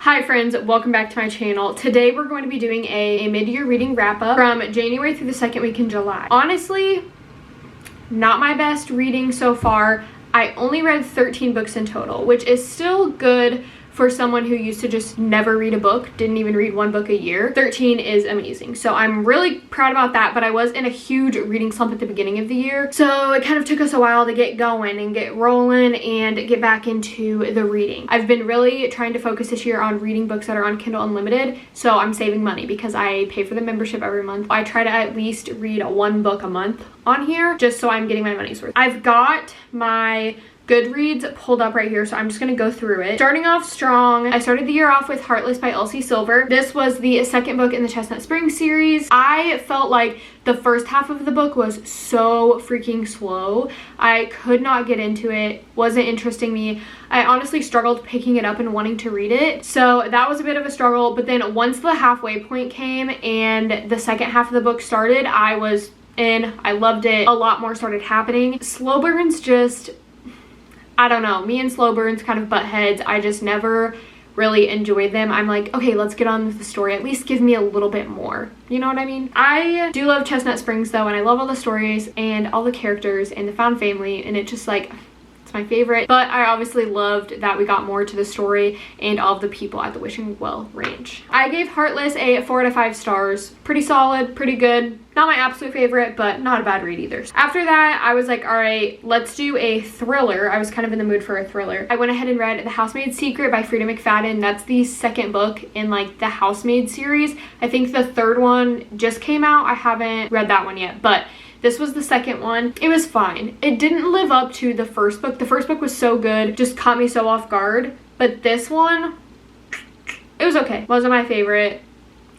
Hi friends, welcome back to my channel. Today we're going to be doing a mid-year reading wrap-up from January through the second week in July. Honestly, not my best reading so far. I only read 13 books in total, which is still good for someone who used to just never read a book, didn't even read one book a year. 13 is amazing. So I'm really proud about that, but I was in a huge reading slump at the beginning of the year. So it kind of took us a while to get going and get rolling and get back into the reading. I've been really trying to focus this year on reading books that are on Kindle Unlimited. So I'm saving money because I pay for the membership every month. I try to at least read one book a month on here just so I'm getting my money's worth. I've got my Goodreads pulled up right here, so I'm just gonna go through it. Starting off strong, I started the year off with Heartless by Elsie Silver. This was the second book in the Chestnut Springs series. I felt like the first half of the book was so freaking slow. I could not get into it, wasn't interesting me. I honestly struggled picking it up and wanting to read it. So that was a bit of a struggle, but then once the halfway point came and the second half of the book started, I was in. I loved it. A lot more started happening. Slow burns just, I don't know, me and slow burns kind of butt heads. I just never really enjoyed them. I'm like, okay, let's get on with the story. At least give me a little bit more. You know what I mean? I do love Chestnut Springs though, and I love all the stories and all the characters and the found family, and it just like, it's my favorite. But I obviously loved that we got more to the story and all of the people at the Wishing Well Ranch. I gave Heartless a 4 out of 5 stars. Pretty solid, pretty good. Not my absolute favorite, but not a bad read either. After that, I was like, all right, let's do a thriller. I was kind of in the mood for a thriller. I went ahead and read The Housemaid's Secret by Frida McFadden. That's the second book in like the Housemaid series. I think the third one just came out. I haven't read that one yet, but this was the second one. It was fine. It didn't live up to the first book. The first book was so good, just caught me so off guard. But this one, it was okay. Wasn't my favorite.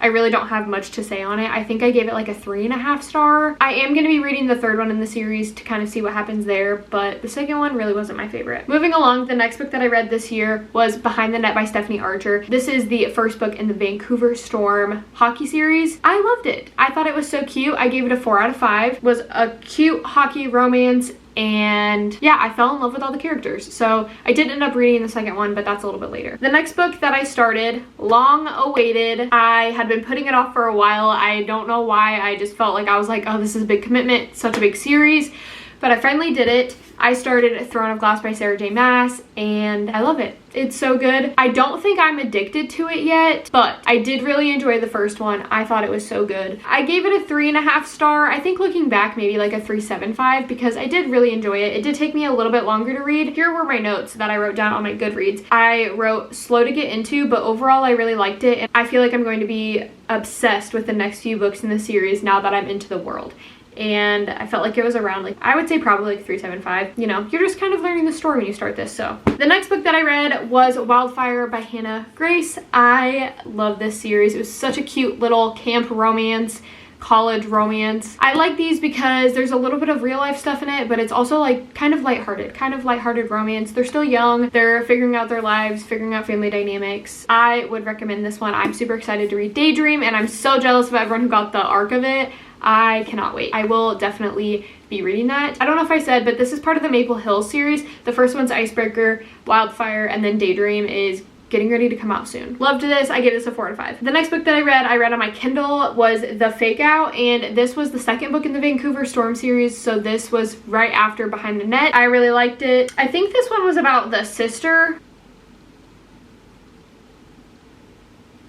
I really don't have much to say on it. I think I gave it like a 3.5 star. I am going to be reading the third one in the series to kind of see what happens there, but the second one really wasn't my favorite. Moving along, the next book that I read this year was Behind the Net by Stephanie Archer. This is the first book in the Vancouver Storm hockey series. I loved it. I thought it was so cute. I gave it a 4 out of 5. It was a cute hockey romance, and yeah, I fell in love with all the characters. So I did end up reading the second one, but that's a little bit later. The next book that I started, long awaited. I had been putting it off for a while. I don't know why. I just felt like I was like, oh, this is a big commitment, such a big series. But I finally did it. I started Throne of Glass by Sarah J Maas, and I love it. It's so good. I don't think I'm addicted to it yet, but I did really enjoy the first one. I thought it was so good. I gave it a 3.5 star. I think looking back, maybe like a 3.75, because I did really enjoy it. It did take me a little bit longer to read. Here were my notes that I wrote down on my Goodreads. I wrote slow to get into, but overall I really liked it, and I feel like I'm going to be obsessed with the next few books in the series now that I'm into the world. And I felt like it was around, like, I would say probably like 3.75. You know, you're just kind of learning the story when you start this. So the next book that I read was Wildfire by Hannah Grace. I love this series. It was such a cute little camp romance, college romance. I like these because there's a little bit of real life stuff in it, but it's also like kind of lighthearted romance. They're still young. They're figuring out their lives, figuring out family dynamics. I would recommend this one. I'm super excited to read Daydream, and I'm so jealous of everyone who got the arc of it. I cannot wait. I will definitely be reading that. I don't know if I said, but this is part of the Maple Hill series. The first one's Icebreaker, Wildfire, and then Daydream is getting ready to come out soon. Loved this. I gave this a 4 out of 5. The next book that I read on my Kindle was The Fake Out, and this was the second book in the Vancouver Storm series, so this was right after Behind the Net. I really liked it. I think this one was about the sister.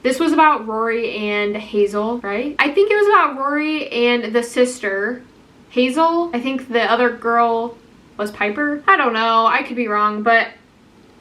This was about Rory and Hazel, right? I think it was about Rory and the sister, Hazel. I think the other girl was Piper. I don't know. I could be wrong, but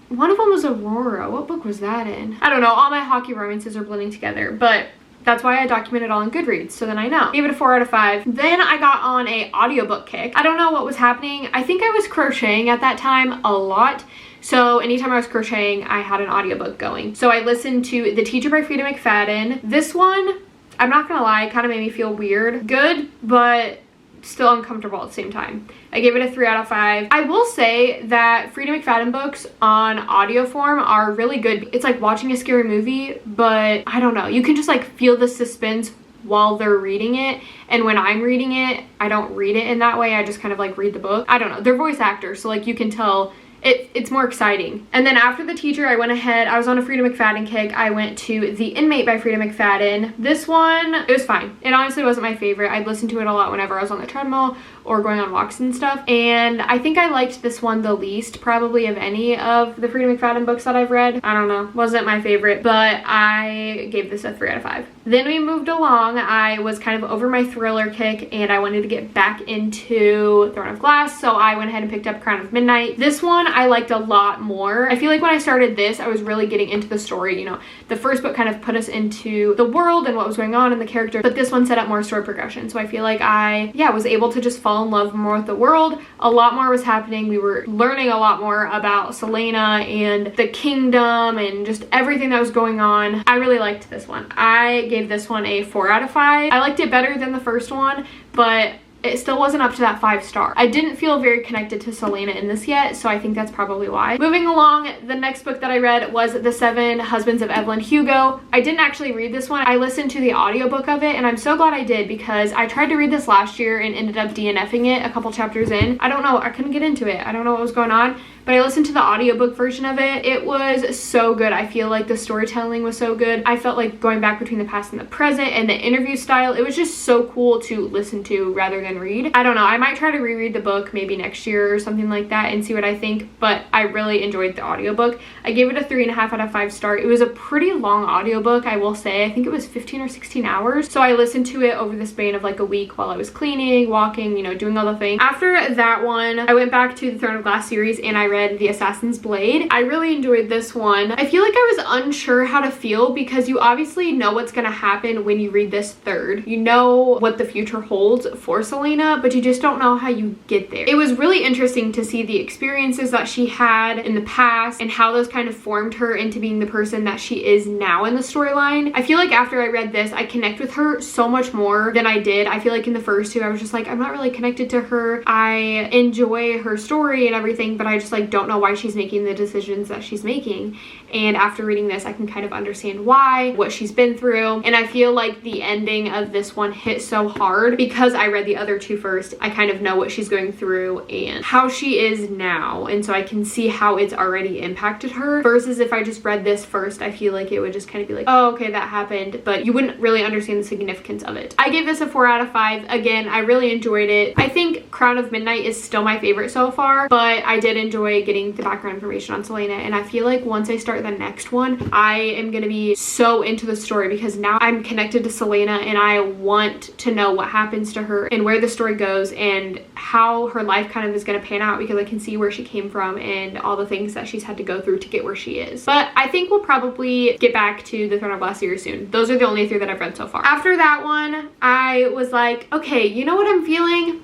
one of them was Aurora. What book was that in? I don't know. All my hockey romances are blending together, but that's why I document it all on Goodreads, so then I know. Gave it a 4 out of 5. Then I got on a audiobook kick. I don't know what was happening. I think I was crocheting at that time a lot. So anytime I was crocheting, I had an audiobook going. So I listened to The Teacher by Frida McFadden. This one, I'm not gonna lie, kind of made me feel weird. Good, but still uncomfortable at the same time. I gave it a 3 out of 5. I will say that Frida McFadden books on audio form are really good. It's like watching a scary movie, but I don't know. You can just like feel the suspense while they're reading it, and when I'm reading it, I don't read it in that way. I just kind of like read the book. I don't know. They're voice actors, so like you can tell it's more exciting. And then after The Teacher, I went ahead, I was on a Frida McFadden kick. I went to The Inmate by Frida McFadden. This one, it was fine. It honestly wasn't my favorite. I'd listen to it a lot whenever I was on the treadmill or going on walks and stuff. And I think I liked this one the least probably of any of the Frida McFadden books that I've read. I don't know, wasn't my favorite, but I gave this a 3 out of 5. Then we moved along. I was kind of over my thriller kick and I wanted to get back into Throne of Glass, so I went ahead and picked up Crown of Midnight. This one I liked a lot more. I feel like when I started this, I was really getting into the story. You know, the first book kind of put us into the world and what was going on in the character, but this one set up more story progression. So I feel like I was able to just fall in love more with the world. A lot more was happening. We were learning a lot more about Selena and the kingdom and just everything that was going on. I really liked this one. I gave this one a 4 out of 5. I liked it better than the first one, but it still wasn't up to that 5-star. I didn't feel very connected to Selena in this yet, so I think that's probably why. Moving along, the next book that I read was The 7 Husbands of Evelyn Hugo. I didn't actually read this one. I listened to the audiobook of it, and I'm so glad I did because I tried to read this last year and ended up DNFing it a couple chapters in. I don't know, I couldn't get into it. I don't know what was going on, but I listened to the audiobook version of it. It was so good. I feel like the storytelling was so good. I felt like going back between the past and the present, and the interview style, it was just so cool to listen to rather than read. I don't know, I might try to reread the book maybe next year or something like that and see what I think, but I really enjoyed the audiobook. I gave it a 3.5 out of 5 star. It was a pretty long audiobook, I will say. I think it was 15 or 16 hours. So I listened to it over the span of like a week while I was cleaning, walking, you know, doing all the things. After that one, I went back to the Throne of Glass series and I read The Assassin's Blade. I really enjoyed this one. I feel like I was unsure how to feel because you obviously know what's gonna happen when you read this third. You know what the future holds for Selena, but you just don't know how you get there. It was really interesting to see the experiences that she had in the past and how those kind of formed her into being the person that she is now in the storyline. I feel like after I read this, I connect with her so much more than I did. I feel like in the first two, I was just like, I'm not really connected to her. I enjoy her story and everything, but I just like don't know why she's making the decisions that she's making. And after reading this, I can kind of understand why, what she's been through. And I feel like the ending of this one hit so hard because I read the other two first. I kind of know what she's going through and how she is now. And so I can see how it's already impacted her versus if I just read this first, I feel like it would just kind of be like, oh, okay, that happened, but you wouldn't really understand the significance of it. I gave this a 4 out of 5. Again, I really enjoyed it. I think Crown of Midnight is still my favorite so far, but I did enjoy getting the background information on Selena. And I feel like once I start the next one, I am going to be so into the story because now I'm connected to Selena and I want to know what happens to her and where the story goes and how her life kind of is going to pan out because I can see where she came from and all the things that she's had to go through to get where she is. But I think we'll probably get back to the Throne of Glass series soon. Those are the only 3 that I've read so far. After that one, I was like, okay, you know what I'm feeling?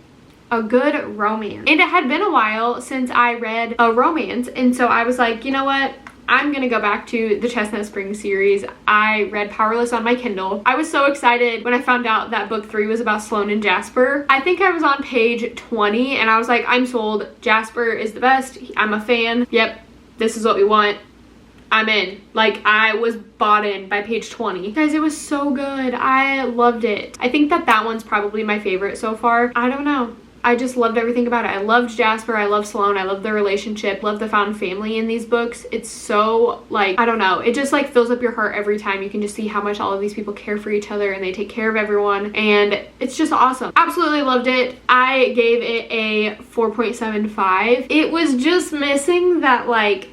A good romance. And it had been a while since I read a romance, and so I was like, you know what? I'm gonna go back to the Chestnut Springs series. I read Powerless on my Kindle. I was so excited when I found out that book 3 was about Sloane and Jasper. I think I was on page 20 and I was like, I'm sold. Jasper is the best. I'm a fan. Yep, this is what we want. I'm in. Like, I was bought in by page 20. Guys, it was so good. I loved it. I think that one's probably my favorite so far. I don't know. I just loved everything about it. I loved Jasper, I love Sloane, I love their relationship, love the found family in these books. It's so, like, I don't know, it just like fills up your heart every time. You can just see how much all of these people care for each other and they take care of everyone, and it's just awesome. Absolutely loved it. I gave it a 4.75. It was just missing that, like,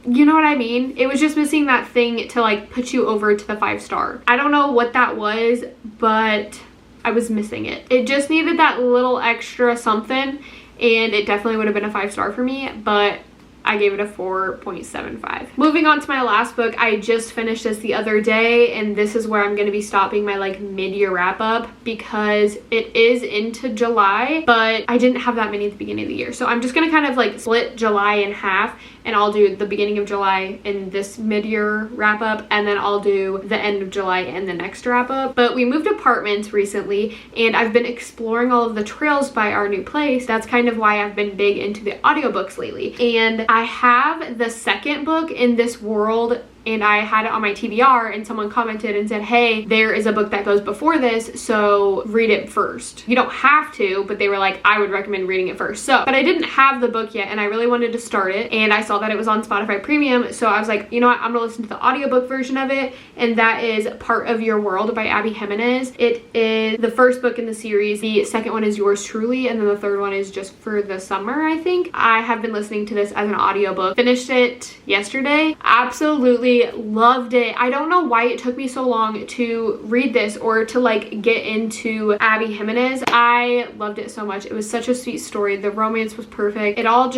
you know what I mean? It was just missing that thing to like put you over to the 5-star. I don't know what that was, but I was missing it. It just needed that little extra something, and it definitely would have been a 5-star for me, but I gave it a 4.75. Moving on to my last book, I just finished this the other day, and this is where I'm going to be stopping my like mid-year wrap up because it is into July, but I didn't have that many at the beginning of the year. So I'm just going to kind of like split July in half, and I'll do the beginning of July in this mid-year wrap up, and then I'll do the end of July and the next wrap up. But we moved apartments recently, and I've been exploring all of the trails by our new place. That's kind of why I've been big into the audiobooks lately. And I have the second book in this world and I had it on my TBR, and someone commented and said, hey, there is a book that goes before this, so read it first. You don't have to, but they were like, I would recommend reading it first. So, but I didn't have the book yet, and I really wanted to start it, and I saw that it was on Spotify Premium, so I was like, you know what, I'm gonna listen to the audiobook version of it, and that is Part of Your World by Abby Jimenez. It is the first book in the series. The second one is Yours Truly, and then the third one is Just for the Summer, I think. I have been listening to this as an audiobook. Finished it yesterday. Absolutely loved it. I don't know why it took me so long to read this or to like get into Abby Jimenez. I loved it so much. It was such a sweet story. The romance was perfect. It all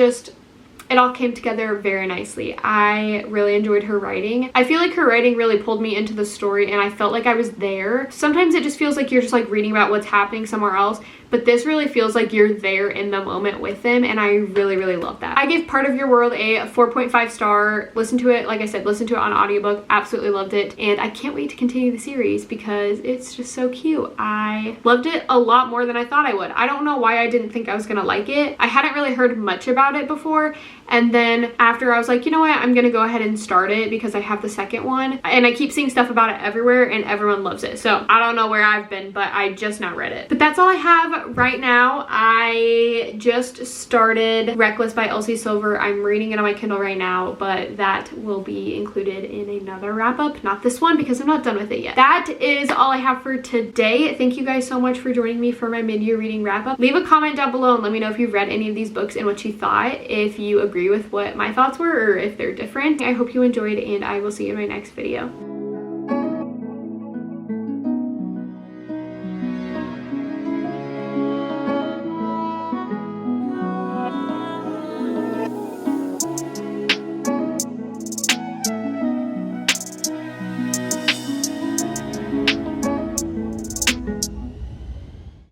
came together very nicely. I really enjoyed her writing. I feel like her writing really pulled me into the story, and I felt like I was there. Sometimes it just feels like you're just like reading about what's happening somewhere else, but this really feels like you're there in the moment with them, and I really, really love that. I gave Part of Your World a 4.5 star. Listen to it, like I said, listen to it on audiobook. Absolutely loved it, and I can't wait to continue the series because it's just so cute. I loved it a lot more than I thought I would. I don't know why I didn't think I was gonna like it. I hadn't really heard much about it before, and then after I was like, you know what, I'm gonna go ahead and start it because I have the second one, and I keep seeing stuff about it everywhere, and everyone loves it. So I don't know where I've been, but I just now read it. But that's all I have right now. I just started Reckless by Elsie Silver. I'm reading it on my Kindle right now, but that will be included in another wrap up, not this one because I'm not done with it yet. That is all I have for today. Thank you guys so much for joining me for my mid-year reading wrap up. Leave a comment down below and let me know if you've read any of these books and what you thought, if you agree with what my thoughts were or if they're different. I hope you enjoyed, and I will see you in my next video.